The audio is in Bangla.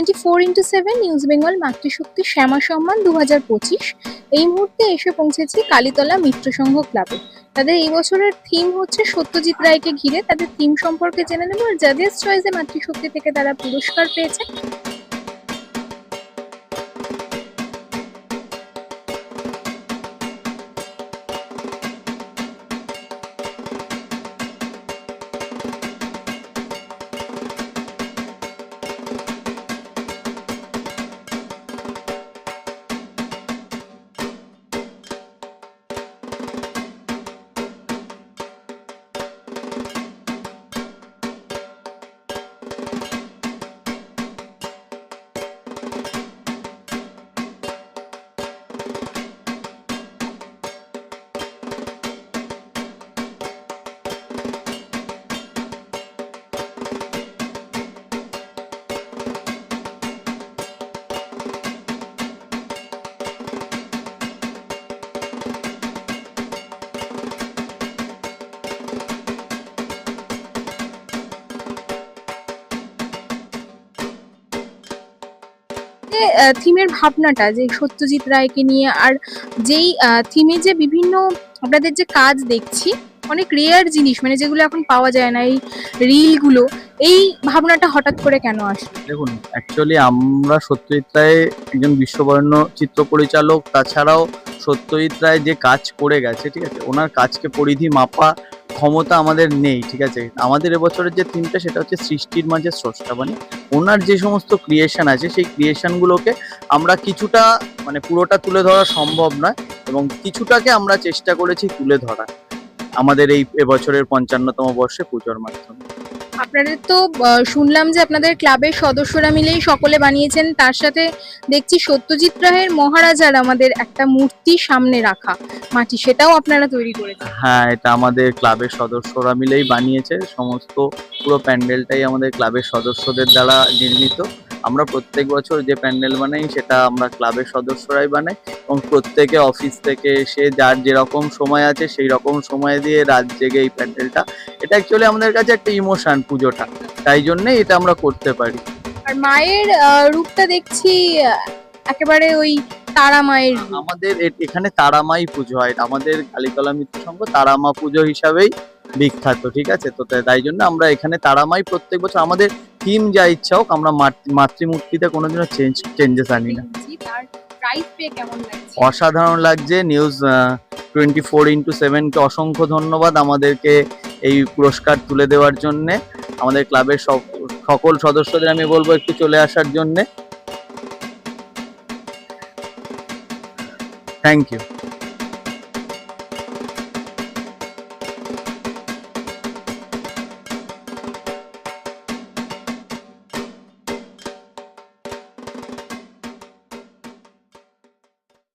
24x7 নিউজ বেঙ্গল মাতৃশক্তি শ্যামা সম্মান 2025 এই মুহূর্তে এসে পৌঁছেছি কালীতলা মিত্র সংঘ ক্লাবে। তাদের এই বছরের থিম হচ্ছে সত্যজিৎ রায়কে ঘিরে। তাদের থিম সম্পর্কে জেনে নেব। আর জাজেস চয়েসে মাতৃশক্তি থেকে তারা পুরস্কার পেয়েছে। থিমের ভাবনাটা যে সত্যজিৎ রায়কে নিয়ে, আর যেই থিমে যে বিভিন্ন আপনাদের যে কাজ দেখছি, অনেক রেয়ার জিনিস, মানে যেগুলো এখন পাওয়া যায় না, এই রিলগুলো, এই ভাবনাটা হঠাৎ করে কেন আসলো? দেখুন, অ্যাকচুয়ালি আমরা সত্যজিৎ রায় একজন বিশ্ববরেণ্য চিত্র পরিচালক। তাছাড়াও সত্যজিৎ রায় যে কাজ করে গেছে, ঠিক আছে, ওনার কাজকে পরিধি মাপা ক্ষমতা আমাদের নেই, ঠিক আছে। আমাদের এবছরের যে থিমটা সেটা হচ্ছে সৃষ্টির মাঝে স্রষ্টা। মানে ওনার যে সমস্ত ক্রিয়েশন আছে সেই ক্রিয়েশনগুলোকে আমরা কিছুটা, মানে পুরোটা তুলে ধরা সম্ভব নয়, এবং কিছুটাকে আমরা চেষ্টা করেছি তুলে ধরা আমাদের এই এবছরের 55তম বর্ষে পুজোর মাধ্যমে। আপনাদের তো শুনলাম যে আপনাদের ক্লাবের সদস্যরা মিলেই সকলে বানিয়েছেন। তার সাথে দেখছি সত্যজিৎ রায়ের মহারাজার আমাদের একটা মূর্তি সামনে রাখা মাটি, সেটাও আপনারা তৈরি করেছেন। হ্যাঁ, এটা আমাদের ক্লাবের সদস্যরা মিলেই বানিয়েছে। সমস্ত পুরো প্যান্ডেলটাই আমাদের ক্লাবের সদস্যদের দ্বারা নির্মিত। আমরা প্রত্যেক বছর যে প্যান্ডেল বানাই সেটা আমরা ক্লাবের সদস্যরাই বানাই, এবং প্রত্যেকে অফিস থেকে এসে যার যেরকম সময় আছে সেই রকম সময় দিয়ে রাত জেগে এই প্যান্ডেলটা, এটা অ্যাকচুয়ালি আমাদের কাছে একটা ইমোশন পুজোটা, তাই জন্যই এটা আমরা করতে পারি। আর মায়ের রূপটা দেখছি একেবারে ওই তারা মায়ের। আমাদের এখানে তারামাই পুজো হয়, আমাদের কালীতলা মিত্র সংঘ তারামা পুজো হিসাবেই বিখ্যাত, ঠিক আছে। তো তাই জন্য আমরা এখানে তারামাই প্রত্যেক বছর, আমাদের থিম যা ইচ্ছা হোক, আমরা মাতৃমূর্তিতে কোনোদিনও চেঞ্জেস আনি না। অসাধারণ লাগছে। নিউজ 24x7 কে অসংখ্য ধন্যবাদ আমাদেরকে এই পুরস্কার তুলে দেওয়ার জন্যে। আমাদের ক্লাবের সকল সদস্যদের আমি বলবো একটু চলে আসার জন্যে। Thank you.